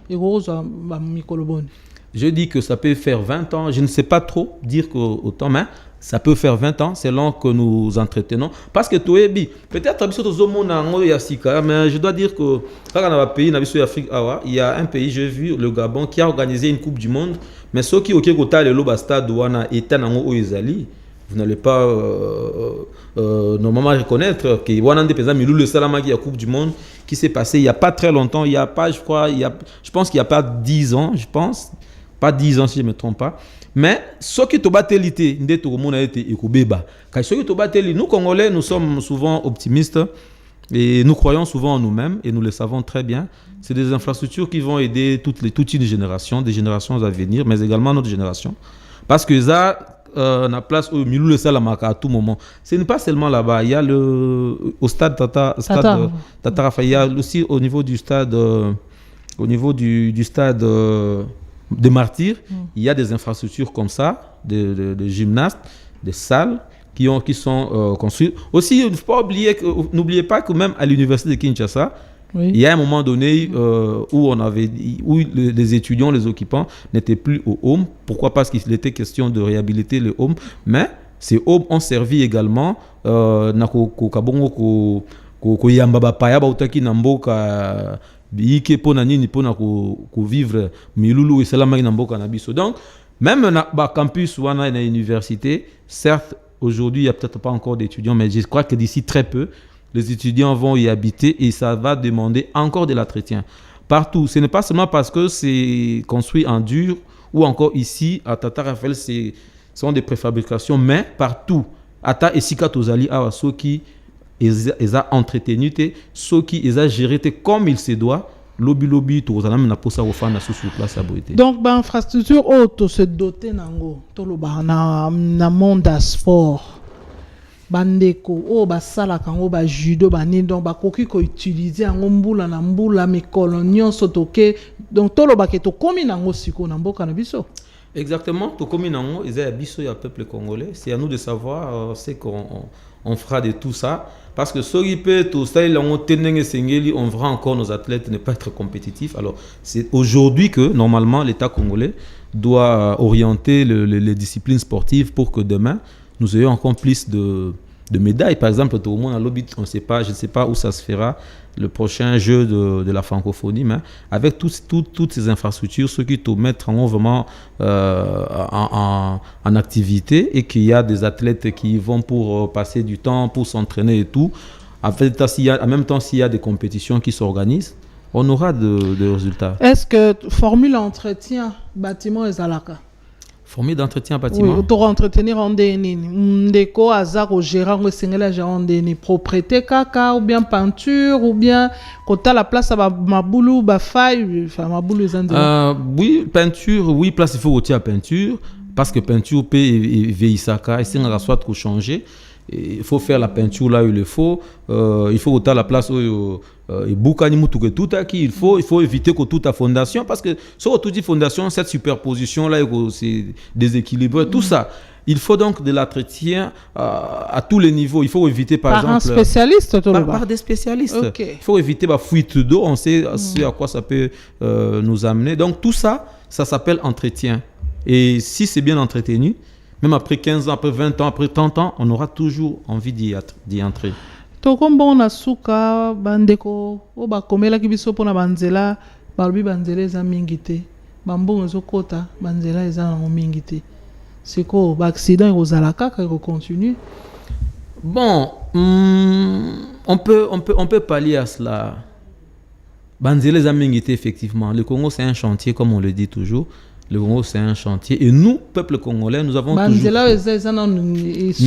Et rose ba mikolo boni. Je dis que ça peut faire 20 ans, je ne sais pas trop dire qu'autant, mais ça peut faire 20 ans selon que nous entretenons. Parce que peut-être mais je dois dire que dans le pays, il y a un pays, j'ai vu, le Gabon, qui a organisé une Coupe du Monde, mais ceux qui ont le stade vous n'allez pas normalement reconnaître que le Salama qui a Coupe du Monde qui s'est passé il n'y a pas très longtemps, il y a pas, je pense qu'il n'y a pas 10 ans, je pense. Pas 10 ans si je ne me trompe pas. Mais ce qui est battelité, nous Congolais, nous sommes souvent optimistes et nous croyons souvent en nous-mêmes et nous le savons très bien. C'est des infrastructures qui vont aider toute une génération, des générations à venir, mais également notre génération. Parce que ça, la place où Milou le Salamaka à tout moment. Ce n'est pas seulement là-bas. Il y a au stade Tata Rafa. Il y a aussi au niveau du stade, des martyrs, il y a des infrastructures comme ça, de gymnastes, des salles qui sont construites. Aussi, n'oubliez pas que même à l'université de Kinshasa, il y a un moment donné où les étudiants, les occupants n'étaient plus au home. Pourquoi? Parce qu'il était question de réhabiliter le home. Mais ces homes ont servi également vivre milulu esalama na mboka na biso. Donc même na campus ou na université, certes aujourd'hui il y a peut-être pas encore d'étudiants, mais je crois que d'ici très peu les étudiants vont y habiter et ça va demander encore de l'entretien partout. Ce n'est pas seulement parce que c'est construit en dur ou encore ici à Tata Raphaël ce sont des préfabrications, mais partout ata esika tozali awa soki ils ont entretenu ceux qui les a géré comme il se doit. Lobby to za na posa ko fana sur place à Boité. Donc ba infrastructure auto se doter nango to lo ba na monde sport bandeko basala kango ba judo ba ni donc ba koki ko utiliser yango mbula na mbula mikolo nyonso toke donc to lo ba ke to komi nango siko na mboka na biso. Exactement, to komi nango eza biso ya peuple congolais, c'est à nous de savoir c'est qu'on fera de tout ça. Parce que on verra encore nos athlètes ne pas être compétitifs. Alors, c'est aujourd'hui que, normalement, l'État congolais doit orienter les disciplines sportives pour que demain, nous ayons encore plus médailles. Par exemple, au moins, à l'Obit, je ne sais pas où ça se fera, le prochain jeu de la francophonie, mais avec toutes ces infrastructures, ceux qui te mettent vraiment en activité et qu'il y a des athlètes qui vont pour passer du temps, pour s'entraîner et tout, en même temps, s'il y a des compétitions qui s'organisent, on aura de résultats. Est-ce que formule entretien bâtiment et Zalaka? Formule d'entretien bâtiment? Oui, pour entretenir en DNI. Ndeko, Azar, au gérant, au Sénégal, gérant en DNI. Propriété, caca, ou bien peinture, ou bien, quand tu as la place à Maboulou, Bafaï, enfin, Maboulou, oui, peinture, oui, place, il faut retirer la peinture, parce que peinture peut vieillissaka, et si on a soit trop changé. Il faut faire la peinture là où il le faut. Il faut autant la place où il faut éviter que toute la fondation, parce que sur toute fondation, cette superposition là, c'est déséquilibré. Tout ça, il faut donc de l'entretien à tous les niveaux. Il faut éviter par exemple. Un spécialiste, par des spécialistes. Okay. Il faut éviter la fuite d'eau. On sait à quoi ça peut nous amener. Donc tout ça, ça s'appelle entretien. Et si c'est bien entretenu, même après 15 ans, après 20 ans, après 30 ans, on aura toujours envie d'y entrer. Tokombo na suka bandeko o bakomela kibiso pona banzela balbi banzela eza mingite bambongo ezokota banzela eza na mingite siko ba accident ozala kaka ko continue. Bon, on peut pallier à cela. Banzela eza mingite effectivement. Le Congo c'est un chantier comme on le dit toujours. Le Congo, c'est un chantier. Et nous, peuple congolais, nous avons toujours... Nzela oyo eza mingite.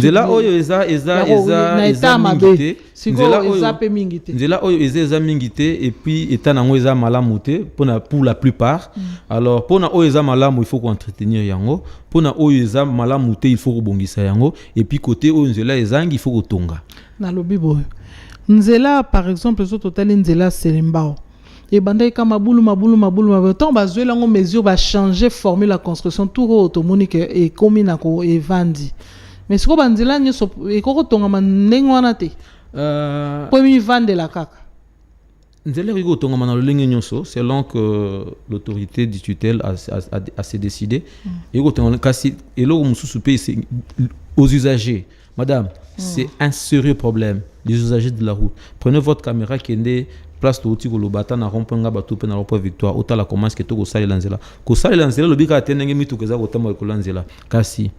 Nzela oyo eza mingite. Et puis, état nango eza malamu te pour la plupart. Alors, pour na oyo eza malamu, il faut qu'on entretenir yango. Pour na oyo eza malamu te, il faut rebongisa yango. Et puis, côté oyo nzela ezangi, il faut kotonga. Na lobi boy. Nzela, par exemple, zo totali nzela Selembao. Et bandai ka mabulu tant bazwe lango mesure va changer formule la construction tout automonique et comme na ko e vandi mais siko banzela nyoso e ko tonga manengo wana te premier vande la kaka nzela ko tonga manalo lenge nyoso selon que l'autorité du tutelle a se décidé et ko tonga kasi eloko mususu pe aux usagers madame c'est un sérieux problème les usagers de la route prenez votre caméra kende place to uti ko lobata na romponga bato pe na ropo victoire otala commence que to ko sala lanzela le bika tenenge mitu keza ko tamba ko lanzela kasi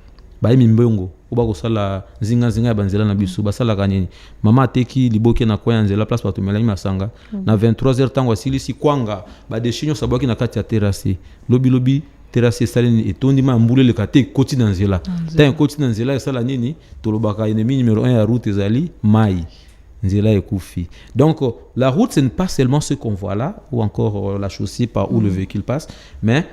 ba mi mbongo oba ko sala zinga ya banzela na bisu basala kanini mama ateki liboke na kwa nzela place bato melani masanga na 23h tango asili si kwanga ba deshinyo saboki na kati ya terrasse lobi terrasse salini etondi ma mbule le kate koti na nzela ta koti na nzela sala nini to lobaka ennemi numéro 1 ya route ezali mai nzela ekufi. Donc la route ce n'est pas seulement ce qu'on voit là ou encore la chaussée par où le véhicule passe, mais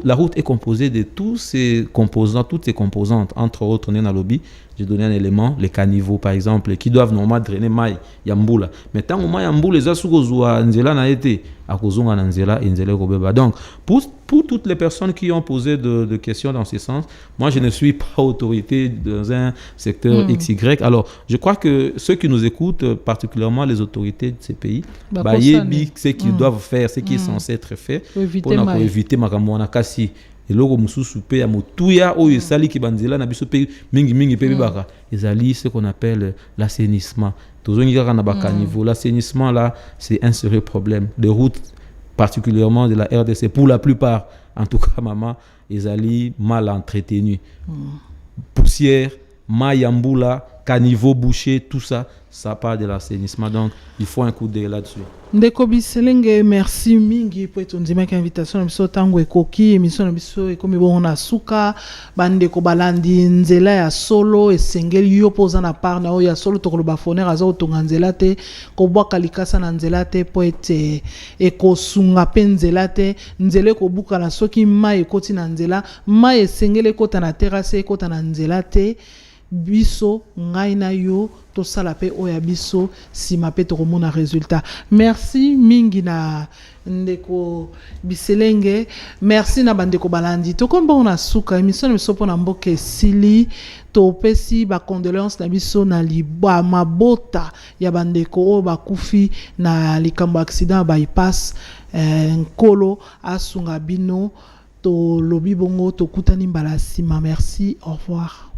la route est composée de toutes ces composantes, entre autres Nena Lobby. J'ai donné un élément, les caniveaux par exemple, qui doivent normalement drainer maï yambula. Mais tant que maï yambula les asukozwa nzela na été à kozonga na nzela et nzela kobeba. Donc pour toutes les personnes qui ont posé de questions dans ce sens, moi je ne suis pas autorité dans un secteur XY. Alors je crois que ceux qui nous écoutent, particulièrement les autorités de ces pays, ce qu'ils doivent faire, ce qui est censé être fait pour éviter makamona kasi. Eloko mususu pe ya motuya oyo esali ki banzela na biso pe mingi pe bibaka ezali ce qu'on appelle l'assainissement. Tozongi kaka na baka niveau l'assainissement là, c'est un sérieux problème de route, particulièrement de la RDC pour la plupart, en tout cas maman ezali mal entretenu. Poussière, mayambula, caniveau bouché, tout ça, ça part de l'assainissement. Donc, il faut un coup d'œil là-dessus. Ndeko Biselenge, merci mingi pour ton dimanche invitation na biso tango ekoki émission na biso ekomi bon na suka bandeko balandi nzela ya solo esengeli yo poza na part na o ya solo tokolo ba foner aza otonga nzela te ko bwaka likasa na nzela te po ete ekosunga pe nzela te nzela ko buka na soki mai ekoti na nzela mai esengeli kota na terrasse ekota na nzela te biso ngai na yo to sala pe oya biso sima pe to komona résultat. Merci mingi na ndeko Biselenge, merci na bandeko balandi to kombo na suka émission na biso pona mboke sili to pesi ba condoléances na biso na liba mabota ya bandeko o bakufi na likambo accident bypass nkolo asunga bino to lobi bongo to kutani mbala sima. Merci, au revoir.